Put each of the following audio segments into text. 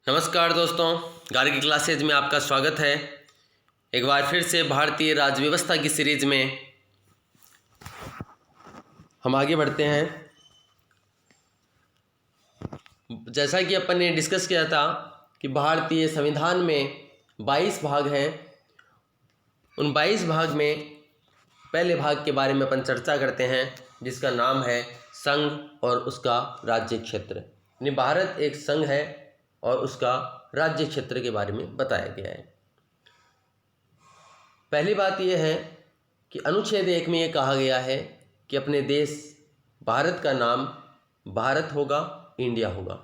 नमस्कार दोस्तों, गार्गी क्लासेज में आपका स्वागत है। एक बार फिर से भारतीय राज्य व्यवस्था की सीरीज में हम आगे बढ़ते हैं। जैसा कि अपन ने डिस्कस किया था कि भारतीय संविधान में 22 भाग हैं। उन 22 भाग में पहले भाग के बारे में अपन चर्चा करते हैं, जिसका नाम है संघ और उसका राज्य क्षेत्र। यानी भारत एक संघ है और उसका राज्य क्षेत्र के बारे में बताया गया है। पहली बात यह है कि अनुच्छेद 1 में यह कहा गया है कि अपने देश भारत का नाम भारत होगा, इंडिया होगा।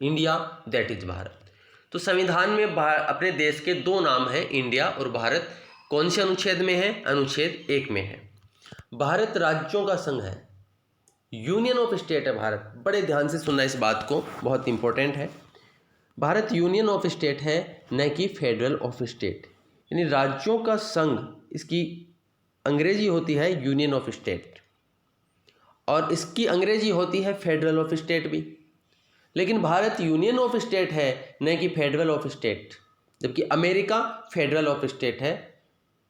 India that is Bharat. तो संविधान में अपने देश के दो नाम हैं, इंडिया और भारत। कौन से अनुच्छेद में है? अनुच्छेद 1 में है। भारत राज्यों का संघ है, यूनियन ऑफ स्टेट है भारत। बड़े ध्यान से सुनना इस बात को, बहुत इंपॉर्टेंट है। भारत यूनियन ऑफ स्टेट है, न कि फेडरल ऑफ स्टेट। यानी राज्यों का संघ, इसकी अंग्रेजी होती है यूनियन ऑफ स्टेट और इसकी अंग्रेजी होती है फेडरल ऑफ स्टेट भी। लेकिन भारत यूनियन ऑफ स्टेट है, न कि फेडरल ऑफ स्टेट, जबकि अमेरिका फेडरल ऑफ स्टेट है।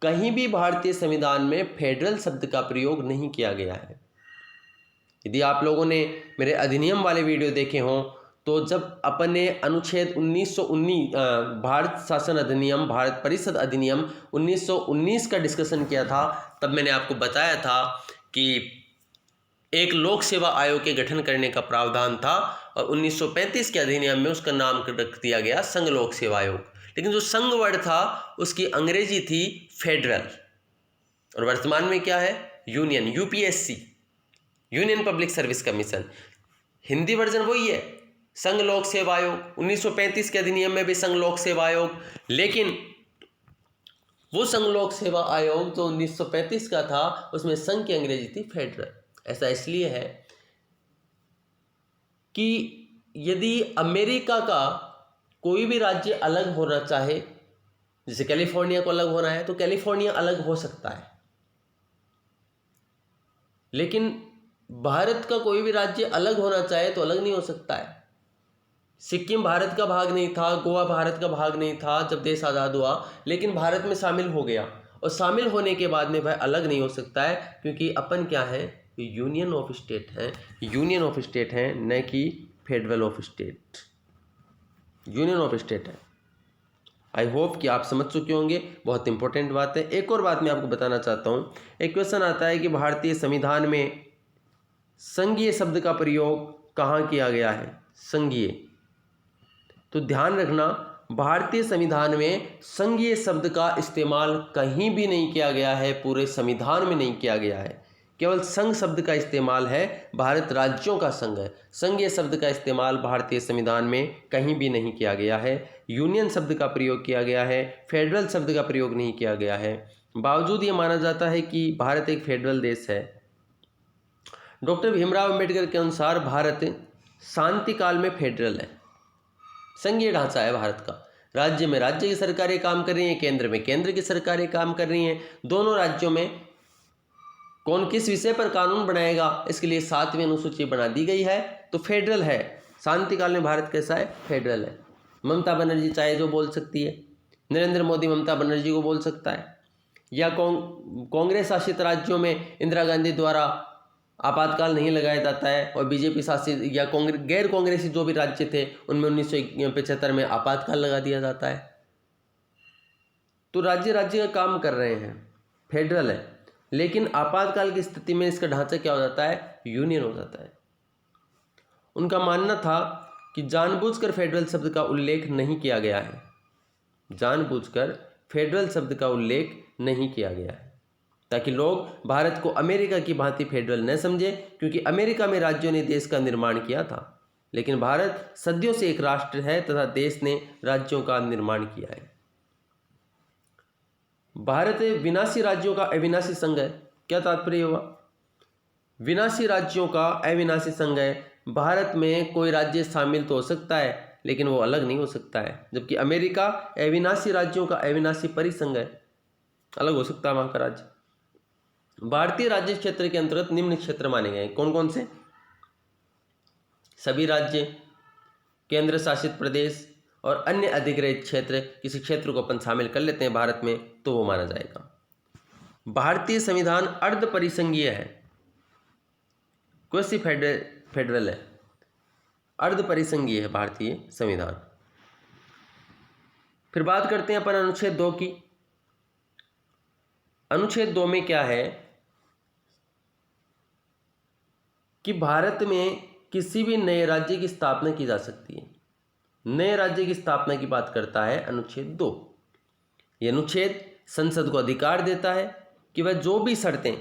कहीं भी भारतीय संविधान में फेडरल शब्द का प्रयोग नहीं किया गया है। यदि आप लोगों ने मेरे अधिनियम वाले वीडियो देखे हों तो जब अपन ने अनुच्छेद 1919 भारत शासन अधिनियम, भारत परिषद अधिनियम 1919 का डिस्कशन किया था, तब मैंने आपको बताया था कि एक लोक सेवा आयोग के गठन करने का प्रावधान था और 1935 के अधिनियम में उसका नाम रख दिया गया संघ लोक सेवा आयोग। लेकिन जो संघ वर्ड था उसकी अंग्रेजी थी फेडरल और वर्तमान में क्या है? Union, UPSC, union public service commission. Hindi version वही है, संघ लोक सेवा आयोग। 1935 के अधिनियम में भी संघ लोक सेवा आयोग, लेकिन वो संघ लोक सेवा आयोग जो 1935 का था उसमें संघ की अंग्रेजी थी फेडरल। ऐसा इसलिए है कि यदि अमेरिका का कोई भी राज्य अलग होना चाहे, जैसे कैलिफोर्निया को अलग होना है तो कैलिफोर्निया अलग हो सकता है, लेकिन भारत का कोई भी राज्य अलग होना चाहे तो अलग नहीं हो सकता है। सिक्किम भारत का भाग नहीं था, गोवा भारत का भाग नहीं था जब देश आज़ाद हुआ, लेकिन भारत में शामिल हो गया और शामिल होने के बाद में वह अलग नहीं हो सकता है, क्योंकि अपन क्या है? यूनियन ऑफ स्टेट है। यूनियन ऑफ स्टेट है, न कि federal of state. Union of state है। आई होप कि आप समझ चुके होंगे, बहुत इंपॉर्टेंट बात है। एक और बात मैं आपको बताना चाहता हूँ। एक क्वेश्चन आता है कि भारतीय संविधान में संघीय शब्द का प्रयोग कहाँ किया गया है? संघीय। तो ध्यान रखना, भारतीय संविधान में संघीय शब्द का इस्तेमाल कहीं भी नहीं किया गया है, पूरे संविधान में नहीं किया गया है। केवल संघ शब्द का इस्तेमाल है। भारत राज्यों का संघ है। संघीय शब्द का इस्तेमाल भारतीय संविधान में कहीं भी नहीं किया गया है। यूनियन शब्द का प्रयोग किया गया है, फेडरल शब्द का प्रयोग नहीं किया गया है। बावजूद ये माना जाता है कि भारत एक फेडरल देश है। डॉक्टर भीमराव अंबेडकर के अनुसार भारत शांति काल में फेडरल है। संघीय ढांचा है भारत का। राज्य में राज्य की सरकारें काम कर रही हैं, केंद्र में केंद्र की सरकारें काम कर रही हैं। दोनों राज्यों में कौन किस विषय पर कानून बनाएगा, इसके लिए 7वीं अनुसूची बना दी गई है। तो फेडरल है। शांति काल में भारत कैसा है? फेडरल है। ममता बनर्जी चाहे जो बोल सकती है, नरेंद्र मोदी ममता बनर्जी को बोल सकता है, या कांग्रेस शासित राज्यों में इंदिरा गांधी द्वारा आपातकाल नहीं लगाया जाता है और बीजेपी शासित या गैर कांग्रेसी जो भी राज्य थे उनमें 1975 में आपातकाल लगा दिया जाता है। तो राज्य राज्य का काम कर रहे हैं, फेडरल है। लेकिन आपातकाल की स्थिति में इसका ढांचा क्या हो जाता है? यूनियन हो जाता है। उनका मानना था कि जानबूझकर फेडरल शब्द का उल्लेख नहीं किया गया है। जानबूझकर फेडरल शब्द का उल्लेख नहीं किया गया है ताकि लोग भारत को अमेरिका की भांति फेडरल न समझे, क्योंकि अमेरिका में राज्यों ने देश का निर्माण किया था, लेकिन भारत सदियों से एक राष्ट्र है तथा देश ने राज्यों का निर्माण किया है। भारत विनाशी राज्यों का अविनाशी संघ है। क्या तात्पर्य हुआ? विनाशी राज्यों का अविनाशी संघ है। भारत में कोई राज्य शामिल तो हो सकता है लेकिन वो अलग नहीं हो सकता है, जबकि अमेरिका अविनाशी राज्यों का अविनाशी परिसंघ है, अलग हो सकता है वहां का राज्य। भारतीय राज्य क्षेत्र के अंतर्गत निम्न क्षेत्र माने गए। कौन कौन से? सभी राज्य, केंद्र शासित प्रदेश और अन्य अधिग्रहित क्षेत्र, किसी क्षेत्र को अपन शामिल कर लेते हैं भारत में, तो वो माना जाएगा। भारतीय संविधान अर्ध परिसंघीय है, क्वासी फेडरल है, अर्ध परिसंघीय है भारतीय संविधान। फिर बात करते हैं अपन अनुच्छेद 2 की। अनुच्छेद 2 में क्या है कि भारत में किसी भी नए राज्य की स्थापना की जा सकती है। नए राज्य की स्थापना की बात करता है अनुच्छेद 2। यह अनुच्छेद संसद को अधिकार देता है कि वह जो भी शर्तें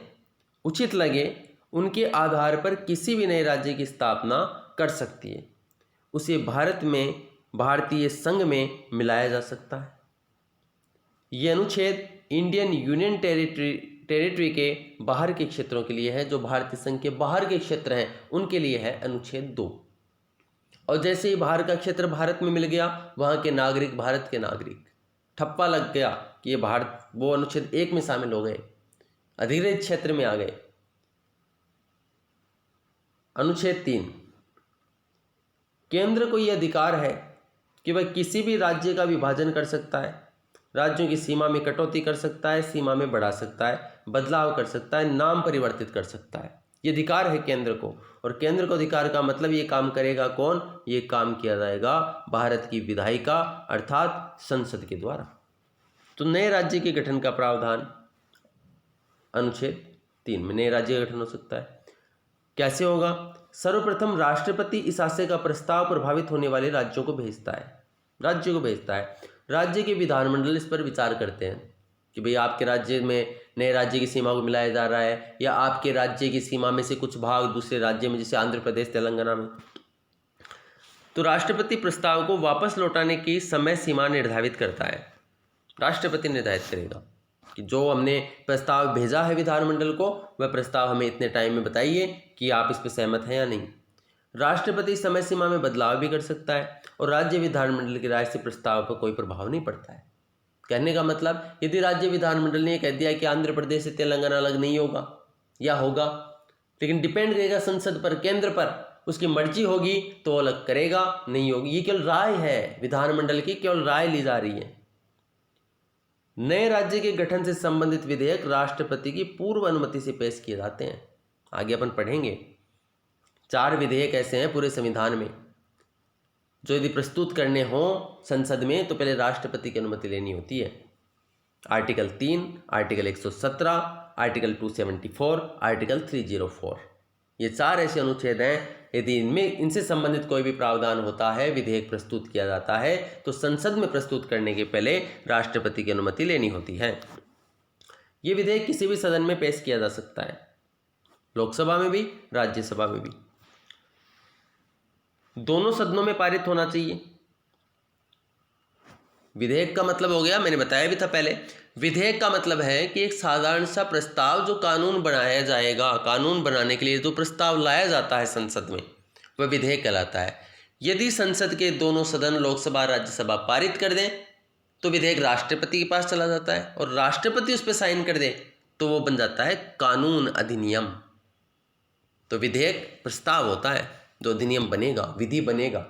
उचित लगे उनके आधार पर किसी भी नए राज्य की स्थापना कर सकती है। उसे भारत में भारतीय संघ में मिलाया जा सकता है। यह अनुच्छेद इंडियन यूनियन टेरिटरी के बाहर के क्षेत्रों के लिए है, जो भारतीय संघ के बाहर के क्षेत्र हैं उनके लिए है अनुच्छेद 2। और जैसे ही बाहर का क्षेत्र भारत में मिल गया, वहाँ के नागरिक भारत के नागरिक, ठप्पा लग गया कि ये भारत, वो अनुच्छेद 1 में शामिल हो गए, अधिग्रहित क्षेत्र में आ गए। अनुच्छेद 3, केंद्र को यह अधिकार है कि वह किसी भी राज्य का विभाजन कर सकता है, राज्यों की सीमा में कटौती कर सकता है, सीमा में बढ़ा सकता है, बदलाव कर सकता है, नाम परिवर्तित कर सकता है। ये अधिकार है केंद्र को। और केंद्र को अधिकार का मतलब ये काम करेगा कौन? ये काम किया जाएगा भारत की विधायिका अर्थात संसद के द्वारा। तो नए राज्य के गठन का प्रावधान अनुच्छेद 3 में नए राज्य का गठन हो सकता है। कैसे होगा? सर्वप्रथम राष्ट्रपति इस आशय का प्रस्ताव प्रभावित होने वाले राज्यों को भेजता है, राज्यों को भेजता है। राज्य के विधानमंडल इस पर विचार करते हैं कि भाई आपके राज्य में नए राज्य की सीमा को मिलाया जा रहा है, या आपके राज्य की सीमा में से कुछ भाग दूसरे राज्य में, जैसे आंध्र प्रदेश, तेलंगाना में। तो राष्ट्रपति प्रस्ताव को वापस लौटाने की समय सीमा निर्धारित करता है। राष्ट्रपति निर्धारित करेगा कि जो हमने प्रस्ताव भेजा है विधानमंडल को, वह प्रस्ताव हमें इतने टाइम में बताइए कि आप इस पर सहमत हैं या नहीं। राष्ट्रपति समय सीमा में बदलाव भी कर सकता है और राज्य विधानमंडल की राय से प्रस्ताव पर कोई प्रभाव नहीं पड़ता है। कहने का मतलब, यदि राज्य विधानमंडल ने कह दिया कि आंध्र प्रदेश से तेलंगाना अलग नहीं होगा या होगा, लेकिन डिपेंड करेगा संसद पर, केंद्र पर, उसकी मर्जी होगी तो अलग करेगा, नहीं होगी। ये केवल राय है, विधानमंडल की केवल राय ली जा रही है। नए राज्य के गठन से संबंधित विधेयक राष्ट्रपति की पूर्व अनुमति से पेश किए जाते हैं। आगे अपन पढ़ेंगे। 4 विधेयक ऐसे हैं पूरे संविधान में जो यदि प्रस्तुत करने हो संसद में तो पहले राष्ट्रपति की अनुमति लेनी होती है। आर्टिकल 3, आर्टिकल 117, आर्टिकल 274, आर्टिकल 304, ये 4 ऐसे अनुच्छेद हैं, यदि इनसे संबंधित कोई भी प्रावधान होता है, विधेयक प्रस्तुत किया जाता है, तो संसद में प्रस्तुत करने के पहले राष्ट्रपति की अनुमति लेनी होती है। ये विधेयक किसी भी सदन में पेश किया जा सकता है, लोकसभा में भी, राज्यसभा में भी। दोनों सदनों में पारित होना चाहिए। विधेयक का मतलब हो गया, मैंने बताया भी था पहले, विधेयक का मतलब है कि एक साधारण सा प्रस्ताव जो कानून बनाया जाएगा, कानून बनाने के लिए जो प्रस्ताव लाया जाता है संसद में, वह विधेयक कहलाता है। यदि संसद के दोनों सदन, लोकसभा, राज्यसभा, पारित कर दें तो विधेयक राष्ट्रपति के पास चला जाता है, और राष्ट्रपति उस पर साइन कर दे तो वो बन जाता है कानून, अधिनियम। तो विधेयक प्रस्ताव होता है, जो अधिनियम बनेगा, विधि बनेगा।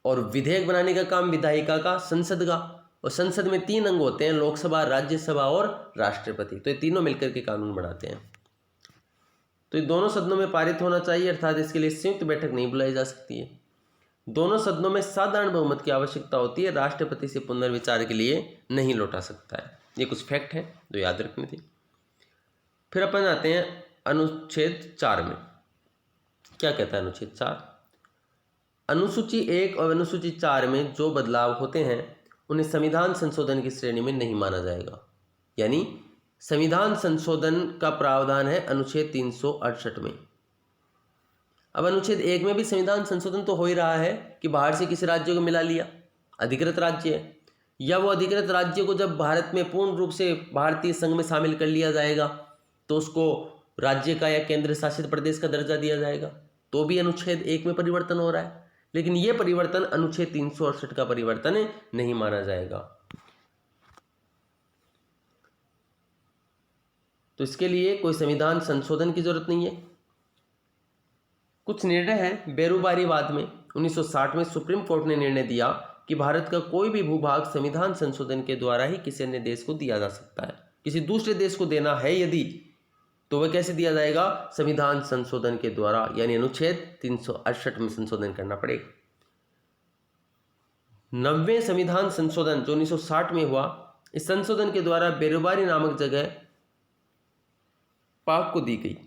और विधेयक बनाने का काम विधायिका का, संसद का। और संसद में 3 अंग होते हैं, लोकसभा, राज्यसभा और राष्ट्रपति। तो ये तीनों मिलकर के कानून बनाते हैं। तो ये दोनों सदनों में पारित होना चाहिए, अर्थात इसके लिए संयुक्त बैठक नहीं बुलाई जा सकती है। दोनों सदनों में साधारण बहुमत की आवश्यकता होती है, राष्ट्रपति से पुनर्विचार के लिए नहीं लौटा सकता है। ये कुछ फैक्ट हैं जो याद रखने थे। फिर अपन आते हैं अनुच्छेद 4 में। क्या कहता है अनुच्छेद 4? अनुसूची 1 और अनुसूची 4 में जो बदलाव होते हैं उन्हें संविधान संशोधन की श्रेणी में नहीं माना जाएगा। यानी संविधान संशोधन का प्रावधान है अनुच्छेद 368 में। अब अनुच्छेद 1 में भी संविधान संशोधन तो हो ही रहा है कि बाहर से किसी राज्य को मिला लिया, अधिकृत राज्य है, या वो अधिकृत राज्य को जब भारत में पूर्ण रूप से भारतीय संघ में शामिल कर लिया जाएगा तो उसको राज्य का या केंद्र शासित प्रदेश का दर्जा दिया जाएगा। तो भी अनुच्छेद 1 में परिवर्तन हो रहा है, लेकिन यह परिवर्तन अनुच्छेद 368 का परिवर्तन नहीं माना जाएगा। तो इसके लिए कोई संविधान संशोधन की जरूरत नहीं है। कुछ निर्णय है बेरोबारीवाद में, 1960 में सुप्रीम कोर्ट ने निर्णय दिया कि भारत का कोई भी भूभाग संविधान संशोधन के द्वारा ही किसी अन्य देश को दिया जा सकता है। किसी दूसरे देश को देना है यदि, तो वह कैसे दिया जाएगा? संविधान संशोधन के द्वारा, यानी अनुच्छेद 368 में संशोधन करना पड़ेगा। 90वें संविधान संशोधन जो 1960 में हुआ, इस संशोधन के द्वारा बेरुबारी नामक जगह पाक को दी गई,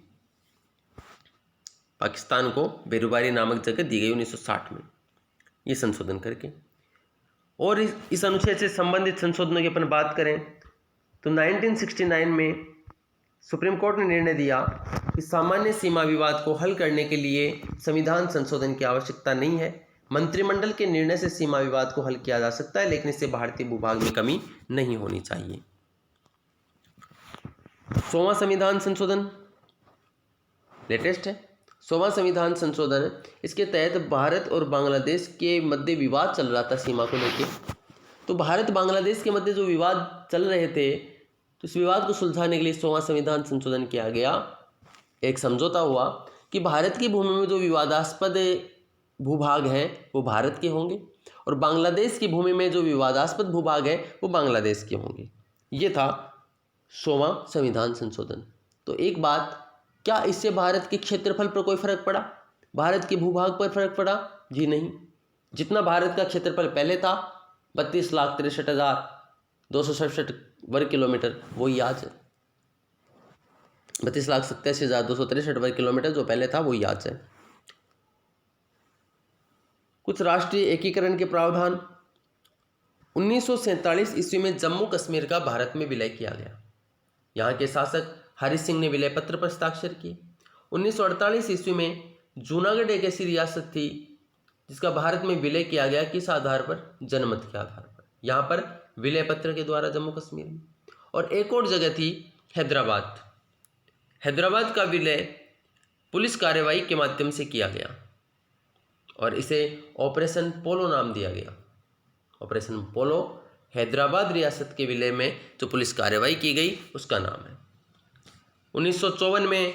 पाकिस्तान को बेरुबारी नामक जगह दी गई 1960 में, ये संशोधन करके। और इस अनुच्छेद से संबंधित संशोधनों की अपन बात करें तो 1969 में सुप्रीम कोर्ट ने निर्णय दिया कि सामान्य सीमा विवाद को हल करने के लिए संविधान संशोधन की आवश्यकता नहीं है। मंत्रिमंडल के निर्णय से सीमा विवाद को हल किया जा सकता है, लेकिन इससे भारतीय भूभाग में कमी नहीं होनी चाहिए। 100वां संविधान संशोधन लेटेस्ट है। 100वां संविधान संशोधन, इसके तहत भारत और बांग्लादेश के मध्य विवाद चल रहा था सीमा को लेकर। तो भारत बांग्लादेश के मध्य जो विवाद चल रहे थे, तो इस विवाद को सुलझाने के लिए 100वां संविधान संशोधन किया गया। एक समझौता हुआ कि भारत की भूमि में जो विवादास्पद भूभाग हैं वो भारत के होंगे, और बांग्लादेश की भूमि में जो विवादास्पद भूभाग हैं वो बांग्लादेश के होंगे। ये था 100वां संविधान संशोधन। तो एक बात, क्या इससे भारत के क्षेत्रफल पर कोई फर्क पड़ा? भारत के भूभाग पर फर्क पड़ा? जी नहीं। जितना भारत का क्षेत्रफल पहले था 32,63,267 वर्ग किलोमीटर, वही आज है। 32,87,263 वर्ग किलोमीटर जो पहले था वही आज है। कुछ राष्ट्रीय एकीकरण के प्रावधान। 1947 ईस्वी में जम्मू कश्मीर का भारत में विलय किया गया। यहाँ के शासक हरि सिंह ने विलय पत्र पर हस्ताक्षर किए। 1948 ईस्वी में जूनागढ़ एक ऐसी रियासत थी जिसका भारत में विलय किया गया। किस आधार पर? जनमत के आधार पर। यहाँ पर विलय पत्र के द्वारा जम्मू कश्मीर में। और एक और जगह थी हैदराबाद। हैदराबाद का विलय पुलिस कार्रवाई के माध्यम से किया गया और इसे ऑपरेशन पोलो नाम दिया गया। ऑपरेशन पोलो हैदराबाद रियासत के विलय में जो पुलिस कार्रवाई की गई उसका नाम है। 1954 में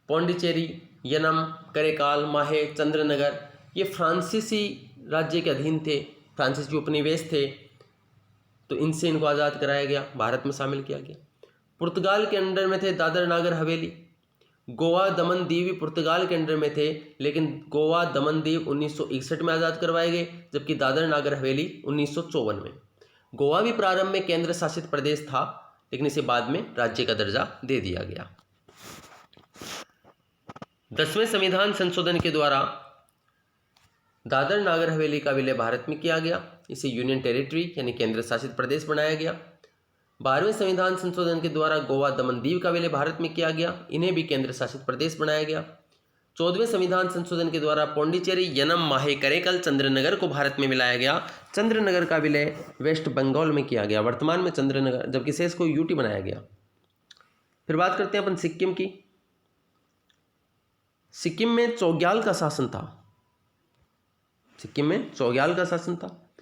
पौंडीचेरी, यनम, करेकाल, माहे, चंद्रनगर ये फ्रांसीसी राज्य के अधीन थे, फ्रांसीसी उपनिवेश थे, तो इनसे इनको आज़ाद कराया गया, भारत में शामिल किया गया। पुर्तगाल के अंडर में थे दादर नागर हवेली। गोवा, दमन, दीव भी पुर्तगाल के अंडर में थे, लेकिन गोवा, दमन, दीव 1961 में आज़ाद करवाए गए, जबकि दादर नागर हवेली 1954 में। गोवा भी प्रारंभ में केंद्र शासित प्रदेश था, लेकिन इसे बाद में राज्य का दर्जा दे दिया गया। 10वें संविधान संशोधन के द्वारा दादर नागर हवेली का विलय भारत में किया गया, इसे यूनियन टेरिटरी यानी केंद्र शासित प्रदेश बनाया गया। 12वें संविधान संशोधन के द्वारा गोवा, दमन, दीव का विलय भारत में किया गया, इन्हें भी केंद्र शासित प्रदेश बनाया गया। 14वें संविधान संशोधन के द्वारा पौंडीचेरी, यनम, माहे, करेकल, चंद्रनगर को भारत में मिलाया गया। चंद्रनगर का विलय वेस्ट बंगाल में किया गया, वर्तमान में चंद्रनगर, जबकि शेष को यूटी बनाया गया। फिर बात करते हैं अपन सिक्किम की। सिक्किम में चौग्याल का शासन था। सिक्किम में चौग्याल का शासन था।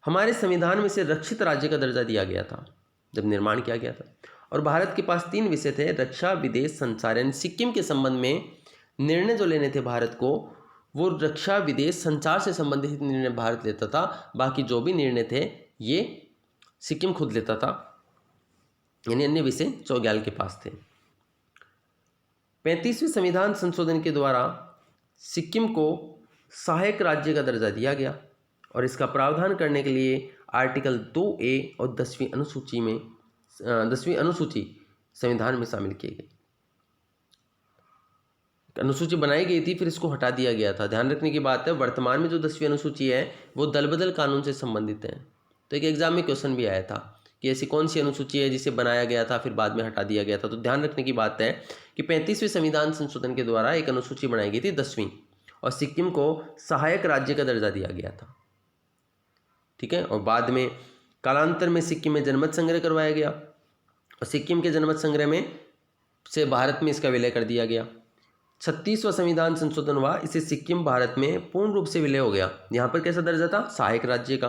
हमारे संविधान में इसे रक्षित राज्य का दर्जा दिया गया था जब निर्माण किया गया था। और भारत के पास 3 विषय थे, रक्षा, विदेश, संचार। यानी सिक्किम के संबंध में निर्णय जो लेने थे भारत को, वो रक्षा, विदेश, संचार से संबंधित निर्णय भारत लेता था। बाकी जो भी निर्णय थे ये सिक्किम खुद लेता था, यानी अन्य विषय चौग्याल के पास थे। 35वें संविधान संशोधन के द्वारा सिक्किम को सहायक राज्य का दर्जा दिया गया और इसका प्रावधान करने के लिए आर्टिकल 2A और 10वीं अनुसूची संविधान में शामिल किए गए। अनुसूची बनाई गई थी, फिर इसको हटा दिया गया था। ध्यान रखने की बात है, वर्तमान में जो 10वीं अनुसूची है वो दल बदल कानून से संबंधित है। तो एक एग्जाम में क्वेश्चन भी आया था कि ऐसी कौन सी अनुसूची है जिसे बनाया गया था फिर बाद में हटा दिया गया था। तो ध्यान रखने की बात है कि 35वें संविधान संशोधन के द्वारा एक अनुसूची बनाई गई थी 10वीं, और सिक्किम को सहायक राज्य का दर्जा दिया गया था। ठीक है। और बाद में कालांतर में सिक्किम में जनमत संग्रह करवाया गया और सिक्किम के जनमत संग्रह में से भारत में इसका विलय कर दिया गया। 36वां संविधान संशोधन हुआ, इसे सिक्किम भारत में पूर्ण रूप से विलय हो गया। यहाँ पर कैसा दर्जा था? सहायक राज्य का।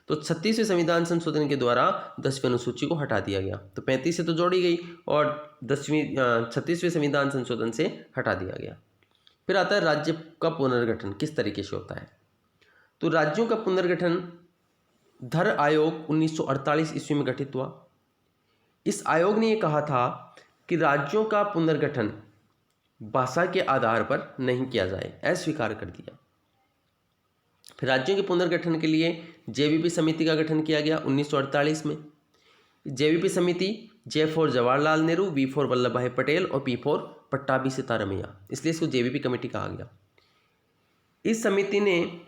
तो 36वें संविधान संशोधन के द्वारा 10वीं अनुसूची को हटा दिया गया। तो 35 से तो जोड़ी गई और 36वें संविधान संशोधन से हटा दिया गया। फिर आता है राज्य का पुनर्गठन किस तरीके से होता है। तो राज्यों का पुनर्गठन धर आयोग 1948 ईस्वी में गठित हुआ। इस आयोग ने यह कहा था कि राज्यों का पुनर्गठन भाषा के आधार पर नहीं किया जाए, अस्वीकार कर दिया। फिर राज्यों के पुनर्गठन के लिए जेवीपी समिति का गठन किया गया 1948 में। जेवीपी समिति J for Jawaharlal Nehru, V for Vallabhbhai Patel और पी फॉर पट्टाभी सीतारमैया, इसलिए इसको जेवीपी कमेटी कहा गया। इस समिति ने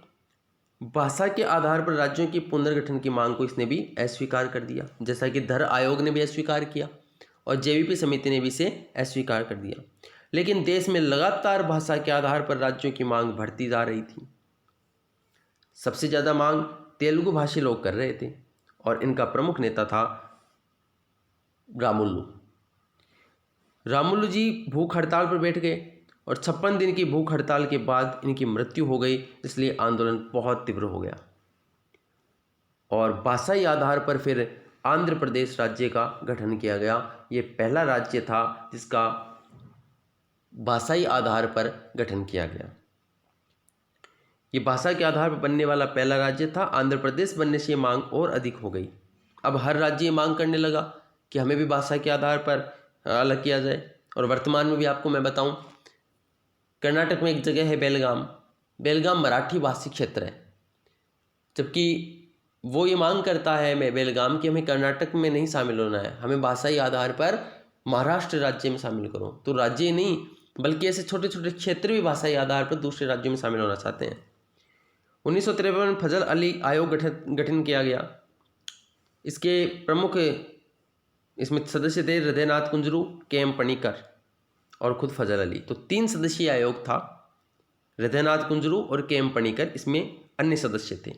भाषा के आधार पर राज्यों के पुनर्गठन की मांग को इसने भी अस्वीकार कर दिया, जैसा कि धर आयोग ने भी अस्वीकार किया और जेवीपी समिति ने भी इसे अस्वीकार कर दिया। लेकिन देश में लगातार भाषा के आधार पर राज्यों की मांग बढ़ती जा रही थी। सबसे ज़्यादा मांग तेलुगु भाषी लोग कर रहे थे और इनका प्रमुख नेता था रामुलु। रामुलु जी भूख हड़ताल पर बैठ गए और 56 दिन की भूख हड़ताल के बाद इनकी मृत्यु हो गई, इसलिए आंदोलन बहुत तीव्र हो गया और भाषाई आधार पर फिर आंध्र प्रदेश राज्य का गठन किया गया। ये पहला राज्य था जिसका भाषाई आधार पर गठन किया गया। ये भाषा के आधार पर बनने वाला पहला राज्य था। आंध्र प्रदेश बनने से ये मांग और अधिक हो गई। अब हर राज्य ये मांग करने लगा कि हमें भी भाषा के आधार पर अलग किया जाए। और वर्तमान में भी आपको मैं बताऊं, कर्नाटक में एक जगह है बेलगाम। बेलगाम मराठी भाषी क्षेत्र है, जबकि वो ये मांग करता है मैं बेलगाम कि हमें कर्नाटक में नहीं शामिल होना है, हमें भाषाई आधार पर महाराष्ट्र राज्य में शामिल करो। तो राज्य नहीं बल्कि ऐसे छोटे छोटे क्षेत्र भी भाषाई आधार पर दूसरे राज्यों में शामिल होना चाहते हैं। 1953 में फजल अली आयोग गठन किया गया। इसके प्रमुख इसमें सदस्य थे हृदयनाथ कुंजरू, के.एम. पणिकर और खुद फजल अली। तो 3 सदस्यीय आयोग था, हृदयनाथ कुंजरू और के.एम. पणिकर इसमें अन्य सदस्य थे।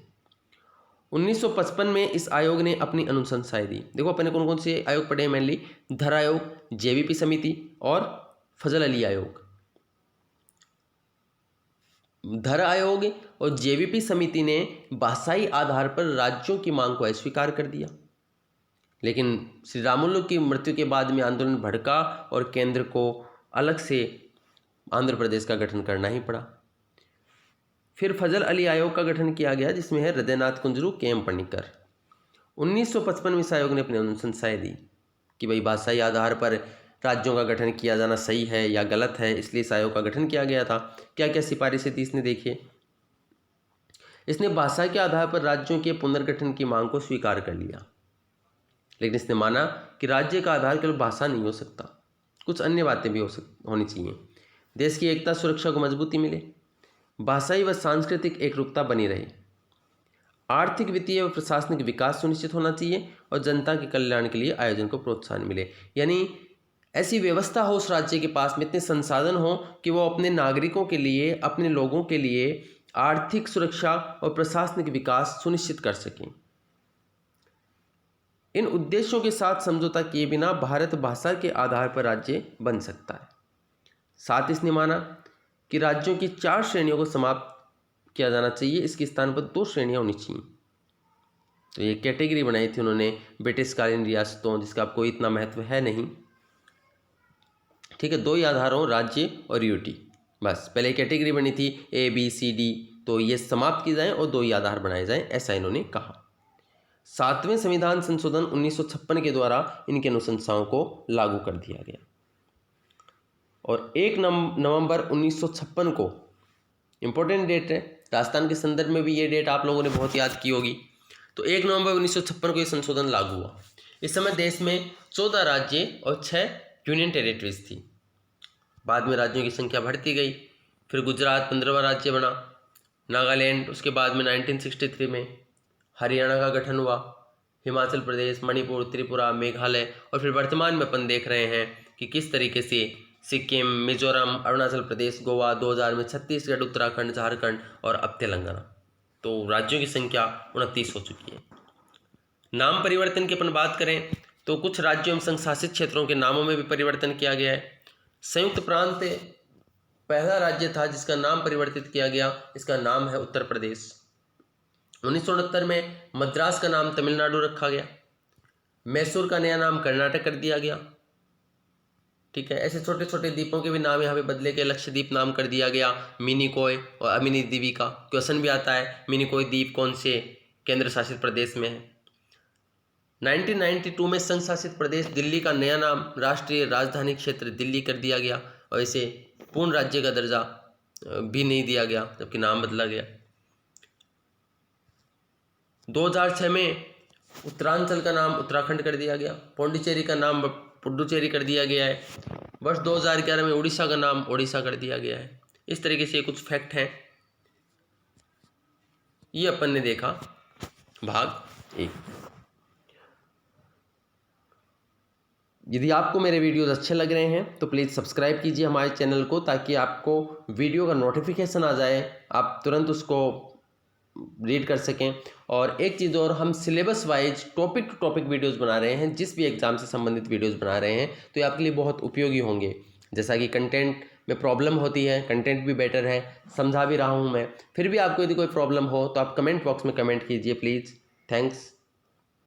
1955 में इस आयोग ने अपनी अनुशंसाएं दी। देखो अपने कौन कौन से आयोग पढ़े हैं मेनली, धर आयोग, जेवीपी समिति और फजल अली आयोग। धर आयोग और जेवीपी समिति ने भाषाई आधार पर राज्यों की मांग को अस्वीकार कर दिया, लेकिन श्री रामुलु की मृत्यु के बाद में आंदोलन भड़का और केंद्र को अलग से आंध्र प्रदेश का गठन करना ही पड़ा। फिर फजल अली आयोग का गठन किया गया, जिसमें है हृदयनाथ कुंजरू, के.एम. पणिकर। 1955 में इस आयोग ने अपनी अनुशंसाएं दी कि भाई भाषाई आधार पर राज्यों का गठन किया जाना सही है या गलत है, इसलिए इस आयोग का गठन किया गया था। क्या क्या सिफारिशें थी इसने देखिए। इसने भाषा के आधार पर राज्यों के पुनर्गठन की मांग को स्वीकार कर लिया, लेकिन इसने माना कि राज्य का आधार केवल भाषा नहीं हो सकता, कुछ अन्य बातें भी होनी चाहिए। देश की एकता सुरक्षा को मजबूती मिले, भाषाई व सांस्कृतिक एकरूपता बनी रहे, आर्थिक वित्तीय व प्रशासनिक विकास सुनिश्चित होना चाहिए और जनता के कल्याण के लिए आयोजन को प्रोत्साहन मिले। यानी ऐसी व्यवस्था हो उस राज्य के पास में, इतने संसाधन हो कि वो अपने नागरिकों के लिए, अपने लोगों के लिए आर्थिक सुरक्षा और प्रशासनिक विकास सुनिश्चित कर सकें। इन उद्देश्यों के साथ समझौता किए बिना भारत भाषा के आधार पर राज्य बन सकता है। साथ इसने माना कि राज्यों की 4 श्रेणियों को समाप्त किया जाना चाहिए, इसके स्थान पर 2 श्रेणियां होनी चाहिए। तो ये कैटेगरी बनाई थी उन्होंने ब्रिटिशकालीन रियासतों, जिसका अब कोई इतना महत्व है नहीं, ठीक है। 2 ही आधार हो, राज्य और यूटी, बस। पहले कैटेगरी बनी थी ABCD, तो ये समाप्त की जाए और 2 ही आधार बनाए जाएं, ऐसा इन्होंने कहा। 7वें संविधान संशोधन 1956 के द्वारा इनकी अनुशंसाओं को लागू कर दिया गया और 1 नवंबर 1956 को, इंपॉर्टेंट डेट है, राजस्थान के संदर्भ में भी ये डेट आप लोगों ने बहुत याद की होगी। तो 1 नवंबर 1956 को ये संशोधन लागू हुआ। इस समय देश में 14 राज्य और 6 यूनियन टेरिटरीज थी। बाद में राज्यों की संख्या बढ़ती गई, फिर गुजरात 15वां राज्य बना, नागालैंड, उसके बाद में 1963 में हरियाणा का गठन हुआ, हिमाचल प्रदेश, मणिपुर, त्रिपुरा, मेघालय, और फिर वर्तमान में अपन देख रहे हैं कि किस तरीके से सिक्किम, मिजोरम, अरुणाचल प्रदेश, गोवा, 2000 में छत्तीसगढ़, उत्तराखंड, झारखंड और अब तेलंगाना। तो राज्यों की संख्या 29 हो चुकी है। नाम परिवर्तन की अपन बात करें तो कुछ राज्यों एवं संशासित क्षेत्रों के नामों में भी परिवर्तन किया गया है। संयुक्त प्रांत पहला राज्य था जिसका नाम परिवर्तित किया गया, इसका नाम है उत्तर प्रदेश। 1969 में मद्रास का नाम तमिलनाडु रखा गया। मैसूर का नया नाम कर्नाटक कर दिया गया। ठीक है। ऐसे छोटे छोटे द्वीपों के भी नाम यहाँ पे बदले के लक्षद्वीप नाम कर दिया गया, मिनिकॉय और अमिनी द्वीपिका। क्वेश्चन भी आता है मिनिकॉय द्वीप कौन से केंद्र शासित प्रदेश में है। 1992 में संघ शासित प्रदेश दिल्ली का नया नाम राष्ट्रीय राजधानी क्षेत्र दिल्ली कर दिया गया और इसे पूर्ण राज्य का दर्जा भी नहीं दिया गया, जबकि नाम बदला गया। 2006 में उत्तरांचल का नाम उत्तराखंड कर दिया गया, पौंडीचेरी का नाम पुडुचेरी कर दिया गया है। वर्ष 2011 में उड़ीसा का नाम ओडिशा कर दिया गया है। इस तरीके से कुछ फैक्ट हैं। ये अपन ने देखा भाग 1। यदि आपको मेरे वीडियोस अच्छे लग रहे हैं तो प्लीज़ सब्सक्राइब कीजिए हमारे चैनल को, ताकि आपको वीडियो का नोटिफिकेशन आ जाए, आप तुरंत उसको रीड कर सकें। और एक चीज़ और, हम syllabus wise topic to topic videos बना रहे हैं, जिस भी एग्ज़ाम से संबंधित वीडियोस बना रहे हैं, तो ये आपके लिए बहुत उपयोगी होंगे। जैसा कि कंटेंट में प्रॉब्लम होती है, कंटेंट भी बेटर है, समझा भी रहा हूँ मैं, फिर भी आपको यदि कोई प्रॉब्लम हो तो आप कमेंट बॉक्स में कमेंट कीजिए प्लीज़। थैंक्स।